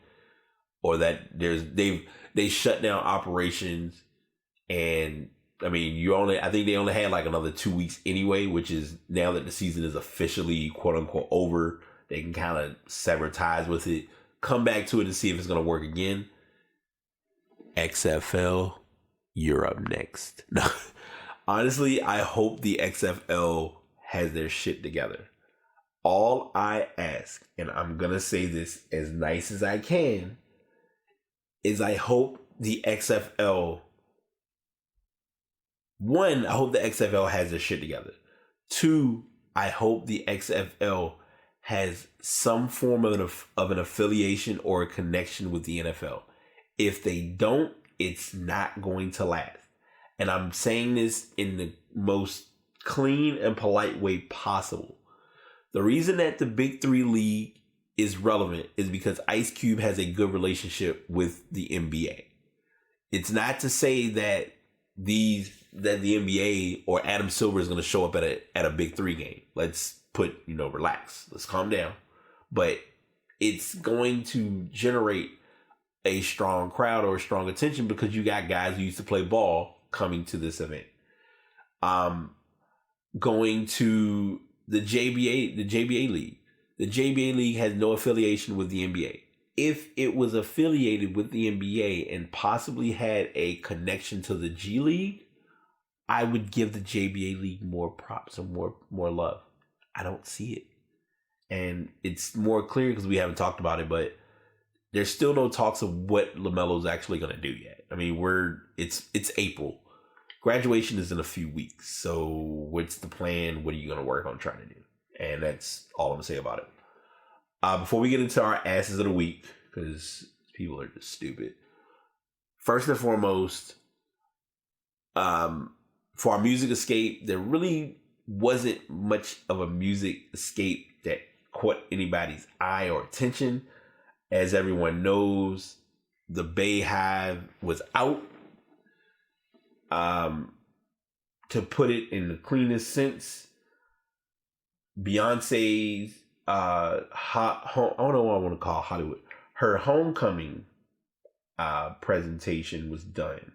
or that they shut down operations, and I mean, I think they only had like another 2 weeks anyway, which is now that the season is officially quote unquote over, they can kind of sever ties with it, come back to it and see if it's going to work again. XFL, you're up next. No, honestly, I hope the XFL has their shit together. All I ask, and I'm going to say this as nice as I can, is I hope the XFL, one, I hope the XFL has their shit together. Two, I hope the XFL has some form of an affiliation or a connection with the NFL. If they don't, it's not going to last. And I'm saying this in the most clean and polite way possible. The reason that the Big Three League is relevant is because Ice Cube has a good relationship with the NBA. It's not to say that the NBA or Adam Silver is going to show up at a Big Three game. Let's relax. Let's calm down. But it's going to generate a strong crowd or strong attention because you got guys who used to play ball coming to this event. Going to the JBA League. The JBA League has no affiliation with the NBA. If it was affiliated with the NBA and possibly had a connection to the G League, I would give the JBA League more props and more love. I don't see it. And it's more clear because we haven't talked about it, but there's still no talks of what LaMelo's actually going to do yet. I mean, it's April. Graduation is in a few weeks. So what's the plan? What are you going to work on trying to do? And that's all I'm going to say about it. Before we get into our asses of the week, because people are just stupid. First and foremost, for our music escape, there really wasn't much of a music escape that caught anybody's eye or attention. As everyone knows, the Bayhive was out. To put it in the cleanest sense, Beyonce's I don't know what I want to call Hollywood. Her homecoming presentation was done.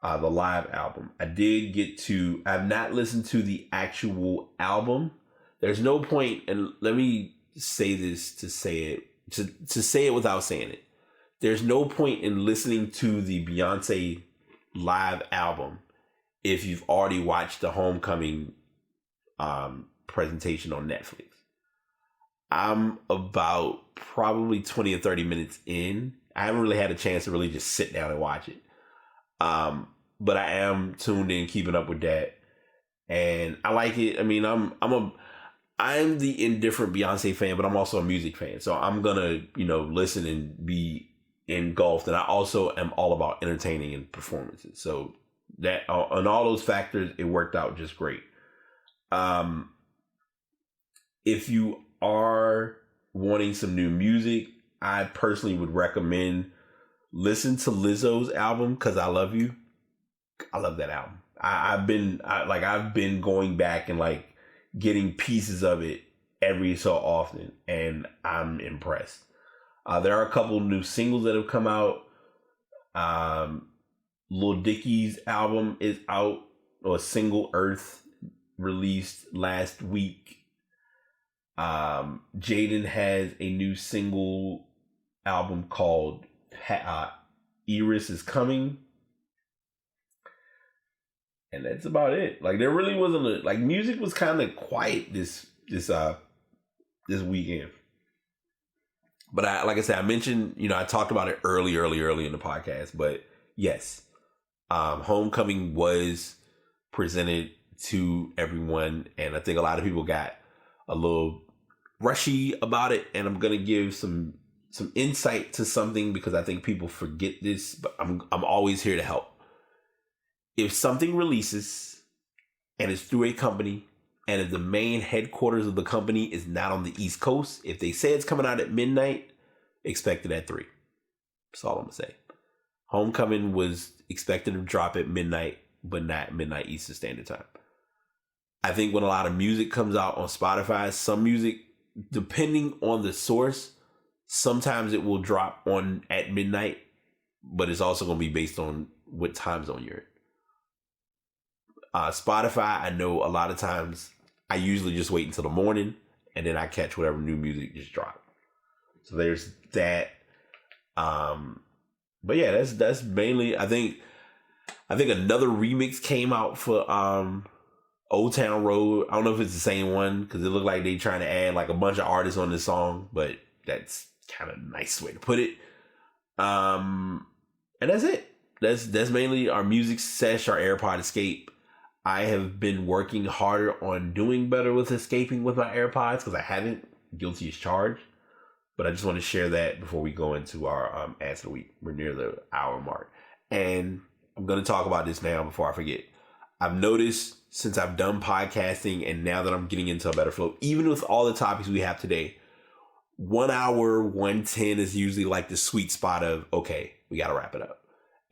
The live album. I've not listened to the actual album. There's no point, and let me say this to say it without saying it. There's no point in listening to the Beyonce live album if you've already watched the homecoming presentation on Netflix. I'm about probably 20 or 30 minutes in. I haven't really had a chance to really just sit down and watch it. But I am tuned in, keeping up with that. And I like it. I mean, I'm the indifferent Beyonce fan, but I'm also a music fan. So I'm gonna, listen and be engulfed. And I also am all about entertaining and performances. So that on all those factors, it worked out just great. If you are wanting some new music, I personally would recommend listen to Lizzo's album, Cause I Love You. I love that album. I've been going back and like getting pieces of it every so often, and I'm impressed. There are a couple new singles that have come out. Lil Dicky's album is out, or Single Earth released last week. Jaden has a new single album called Iris is Coming. And that's about it. Like, there really wasn't music was kind of quiet this weekend. But like I said, I mentioned, I talked about it early in the podcast. But yes, Homecoming was presented to everyone, and I think a lot of people got a little rushy about it. And I'm gonna give some insight to something because I think people forget this, but I'm always here to help. If something releases and it's through a company, And if the main headquarters of the company is not on the East Coast, if they say it's coming out at midnight, expect it at 3. That's all I'm going to say. Homecoming was expected to drop at midnight, but not midnight Eastern Standard Time. I think when a lot of music comes out on Spotify, some music, depending on the source, sometimes it will drop on at midnight, but it's also going to be based on what time zone you're in. Spotify, I know a lot of times I usually just wait until the morning and then I catch whatever new music just dropped. So there's that. But yeah, that's mainly. I think another remix came out for Old Town Road. I don't know if it's the same one because it looked like they trying to add like a bunch of artists on this song, but that's kind of a nice way to put it. And that's it. That's mainly our music sesh, our AirPod Escape. I have been working harder on doing better with escaping with my AirPods because I haven't. Guilty as charged. But I just want to share that before we go into our ads of the week. We're near the hour mark. And I'm going to talk about this now before I forget. I've noticed since I've done podcasting and now that I'm getting into a better flow, even with all the topics we have today, 1 hour, 110 is usually like the sweet spot of, okay, we got to wrap it up.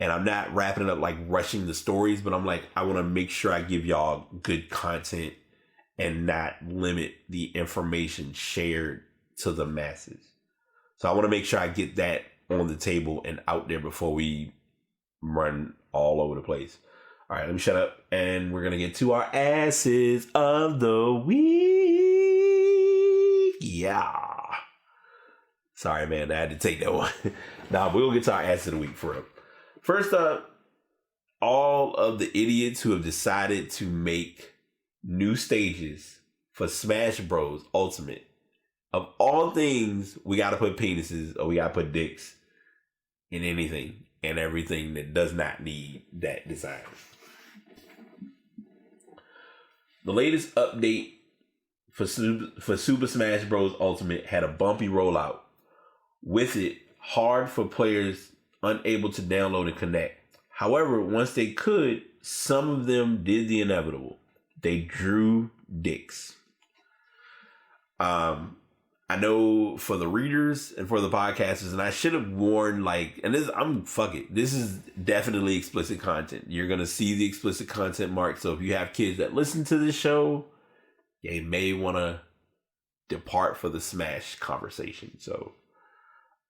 And I'm not wrapping it up like rushing the stories, but I'm like, I want to make sure I give y'all good content and not limit the information shared to the masses. So I want to make sure I get that on the table and out there before we run all over the place. All right, let me shut up and we're going to get to our asses of the week. Yeah. Sorry, man. I had to take that one. Nah, we'll get to our asses of the week for real. First up, all of the idiots who have decided to make new stages for Smash Bros. Ultimate. Of all things, we got to put penises or we got to put dicks in anything and everything that does not need that design. The latest update for Super Smash Bros. Ultimate had a bumpy rollout. With it, hard for players unable to download and connect. However, once they could, some of them did the inevitable. They drew dicks. I know for the readers and for the podcasters, and I should have warned fuck it. This is definitely explicit content. You're going to see the explicit content mark. So if you have kids that listen to this show, they may want to depart for the Smash conversation. So,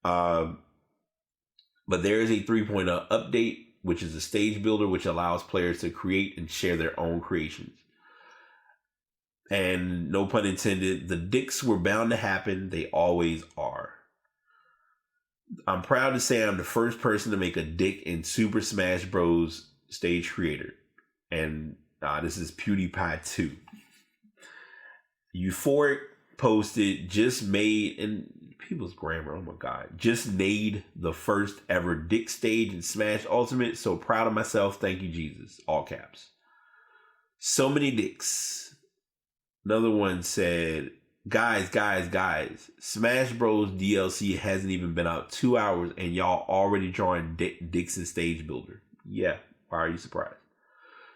but there is a 3.0 update, which is a stage builder, which allows players to create and share their own creations. And no pun intended, the dicks were bound to happen. They always are. I'm proud to say I'm the first person to make a dick in Super Smash Bros. Stage Creator. And this is PewDiePie 2. Euphoric posted, just made, and people's grammar, oh my God, just made the first ever dick stage in Smash Ultimate. So proud of myself. Thank you, Jesus. All caps. So many dicks. Another one said, guys, Smash Bros. DLC hasn't even been out 2 hours and y'all already drawing dicks in Stage Builder. Yeah, why are you surprised?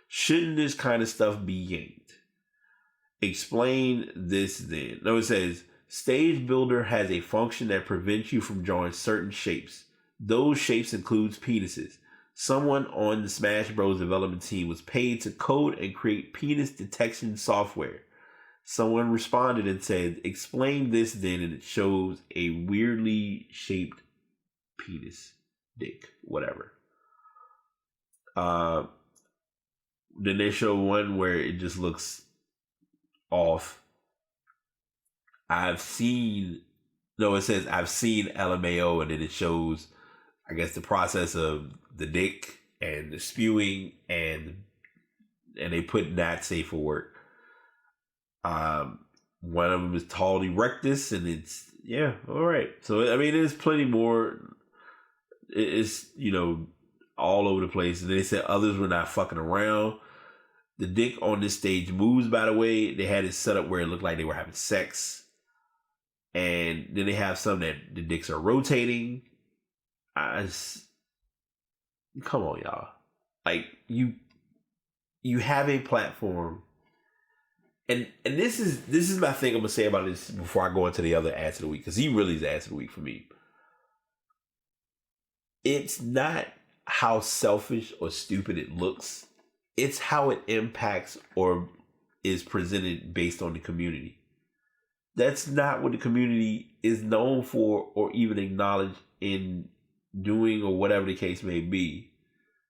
Shouldn't this kind of stuff be yanked? Explain this then. No, it says, Stage Builder has a function that prevents you from drawing certain shapes. Those shapes includes penises. Someone on the Smash Bros. Development team was paid to code and create penis detection software. Someone responded and said, explain this then, and it shows a weirdly shaped penis, dick, whatever. Then they show one where it just looks off. It says I've seen LMAO, and then it shows, I guess, the process of the dick and the spewing, and they put not safe for work. One of them is Tall Erectus, and it's, yeah, all right. So, I mean, there's plenty more. It's, all over the place. And they said others were not fucking around. The dick on this stage moves, by the way. They had it set up where it looked like they were having sex. And then they have some that the dicks are rotating. Come on, y'all. Like, you have a platform And this is my thing I'm gonna say about this before I go into the other ass of the week, because he really is the ass of the week for me. It's not how selfish or stupid it looks. It's how it impacts or is presented based on the community. That's not what the community is known for or even acknowledged in doing, or whatever the case may be.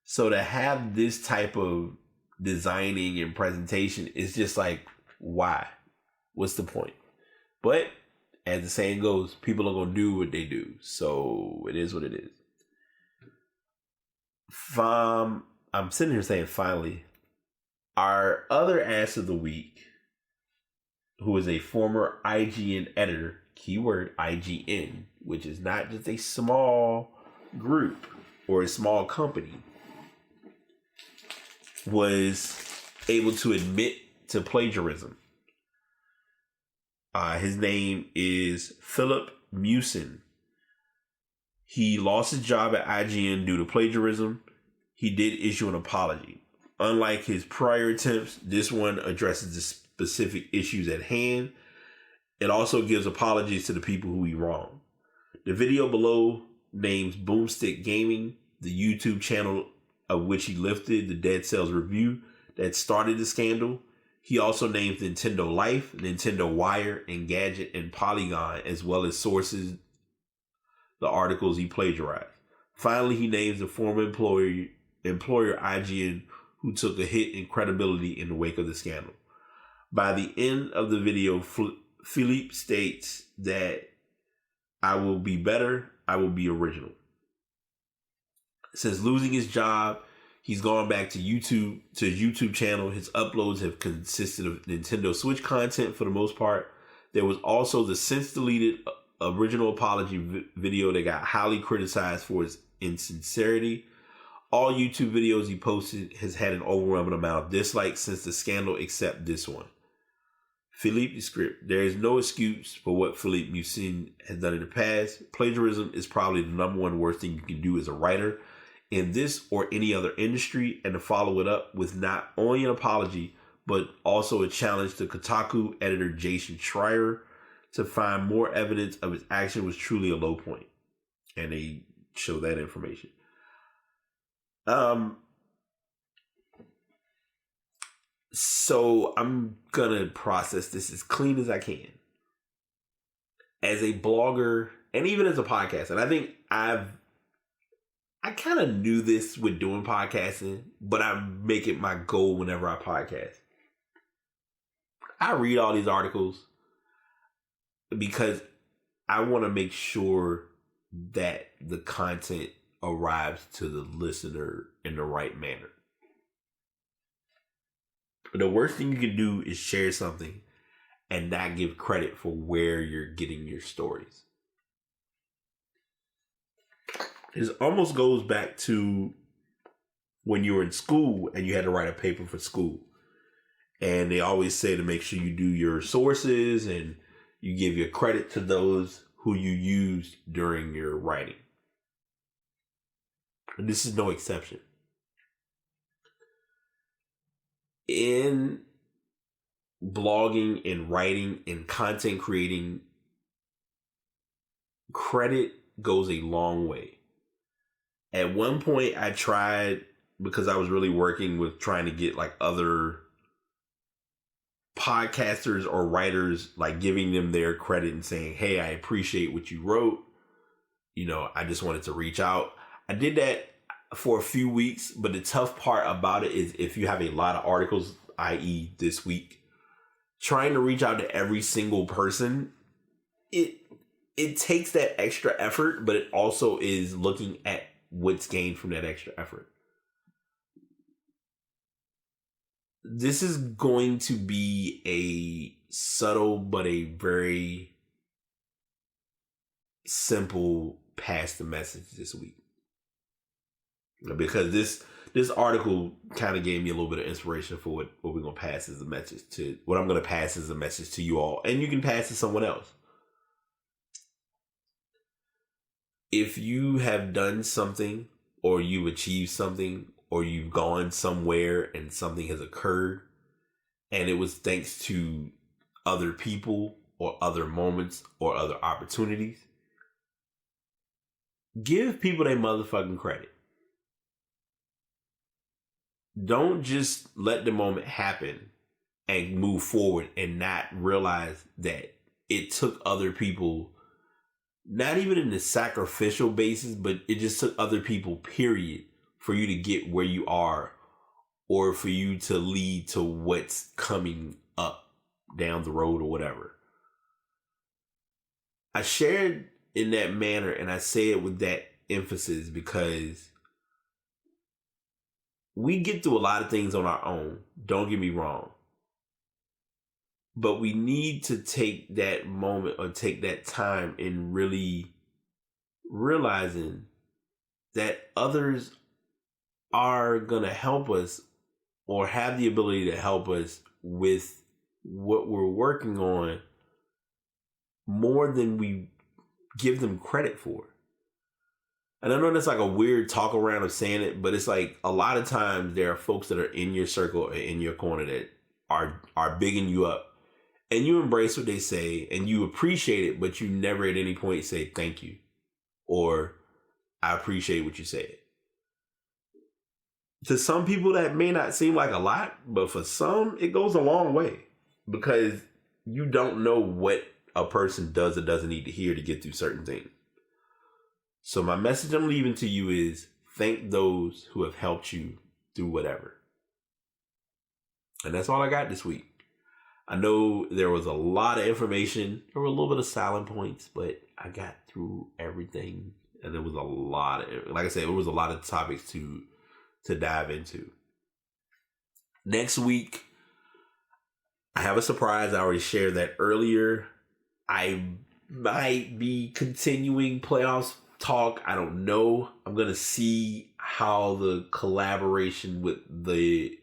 So to have this type of designing and presentation is just like, why? What's the point? But as the saying goes, people are going to do what they do. So it is what it is. I'm sitting here saying, finally, our other ass of the week, who is a former IGN editor, keyword IGN, which is not just a small group or a small company, was able to admit to plagiarism. His name is Philip Mewson. He lost his job at IGN due to plagiarism. He did issue an apology. Unlike his prior attempts, this one addresses the specific issues at hand. It also gives apologies to the people who he wronged. The video below names Boomstick Gaming, the YouTube channel of which he lifted the Dead Cells review that started the scandal. He also names Nintendo Life, Nintendo Wire, Engadget, and Polygon, as well as sources, the articles he plagiarized. Finally, he names the former employer IGN, who took a hit in credibility in the wake of the scandal. By the end of the video, Philippe states that I will be better, I will be original. Since losing his job, he's gone back to his YouTube channel. His uploads have consisted of Nintendo Switch content for the most part. There was also the since deleted original apology video that got highly criticized for its insincerity. All YouTube videos he posted has had an overwhelming amount of dislikes since the scandal, except this one. Philippe the script. There is no excuse for what Philippe Mewson has done in the past. Plagiarism is probably the number one worst thing you can do as a writer in this or any other industry, and to follow it up with not only an apology, but also a challenge to Kotaku editor Jason Schreier to find more evidence of his action was truly a low point. And they show that information. So I'm gonna process this as clean as I can. As a blogger, and even as a podcaster, and I think I kind of knew this with doing podcasting, but I make it my goal whenever I podcast. I read all these articles because I want to make sure that the content arrives to the listener in the right manner. The worst thing you can do is share something and not give credit for where you're getting your stories. It almost goes back to when you were in school and you had to write a paper for school. And they always say to make sure you do your sources and you give your credit to those who you used during your writing. And this is no exception. In blogging and writing and content creating, credit goes a long way. At one point I tried, because I was really working with trying to get like other podcasters or writers, like giving them their credit and saying, hey, I appreciate what you wrote. You know, I just wanted to reach out. I did that for a few weeks, but the tough part about it is if you have a lot of articles, i.e. this week, trying to reach out to every single person, it takes that extra effort, but it also is looking at what's gained from that extra effort. This is going to be a subtle but a very simple pass the message this week. Because this article kind of gave me a little bit of inspiration for what we're going to pass as a message to, what I'm going to pass as a message to you all. And you can pass to someone else. If you have done something or you've achieved something or you've gone somewhere and something has occurred and it was thanks to other people or other moments or other opportunities, give people their motherfucking credit. Don't just let the moment happen and move forward and not realize that it took other people, not even in the sacrificial basis, but it just took other people, period, for you to get where you are or for you to lead to what's coming up down the road or whatever. I shared in that manner, and I say it with that emphasis because we get through a lot of things on our own. Don't get me wrong. But we need to take that moment or take that time in really realizing that others are going to help us or have the ability to help us with what we're working on more than we give them credit for. And I know that's like a weird talk around of saying it, but it's like a lot of times there are folks that are in your circle or in your corner that are bigging you up. And you embrace what they say and you appreciate it, but you never at any point say thank you or I appreciate what you said. To some people that may not seem like a lot, but for some it goes a long way because you don't know what a person does or doesn't need to hear to get through certain things. So my message I'm leaving to you is thank those who have helped you through whatever. And that's all I got this week. I know there was a lot of information. There were a little bit of silent points, but I got through everything. And there was a lot of, like I said, there was a lot of topics to dive into. Next week, I have a surprise. I already shared that earlier. I might be continuing playoffs talk. I don't know. I'm going to see how the collaboration with the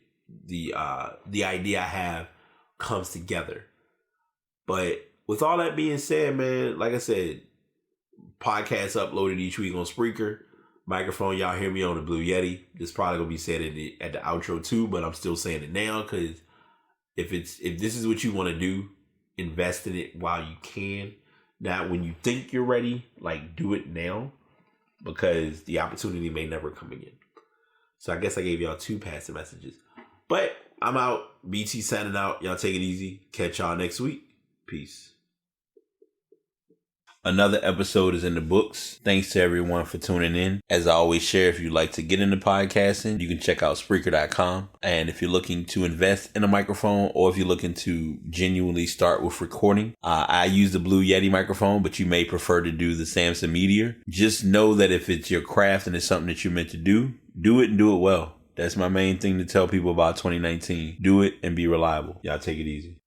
idea I have comes together. But with all that being said, man, like I said, podcasts uploaded each week on Spreaker. Microphone, y'all hear me on the Blue Yeti. This probably gonna be said at the outro too, but I'm still saying it now because if this is what you want to do, invest in it while you can. Not when you think you're ready, like do it now because the opportunity may never come again. So I guess I gave y'all 2 passive messages. But I'm out. BT signing out. Y'all take it easy. Catch y'all next week. Peace. Another episode is in the books. Thanks to everyone for tuning in. As I always share, if you'd like to get into podcasting, you can check out Spreaker.com. And if you're looking to invest in a microphone or if you're looking to genuinely start with recording, I use the Blue Yeti microphone, but you may prefer to do the Samson Meteor. Just know that if it's your craft and it's something that you're meant to do it and do it well. That's my main thing to tell people about 2019. Do it and be reliable. Y'all take it easy.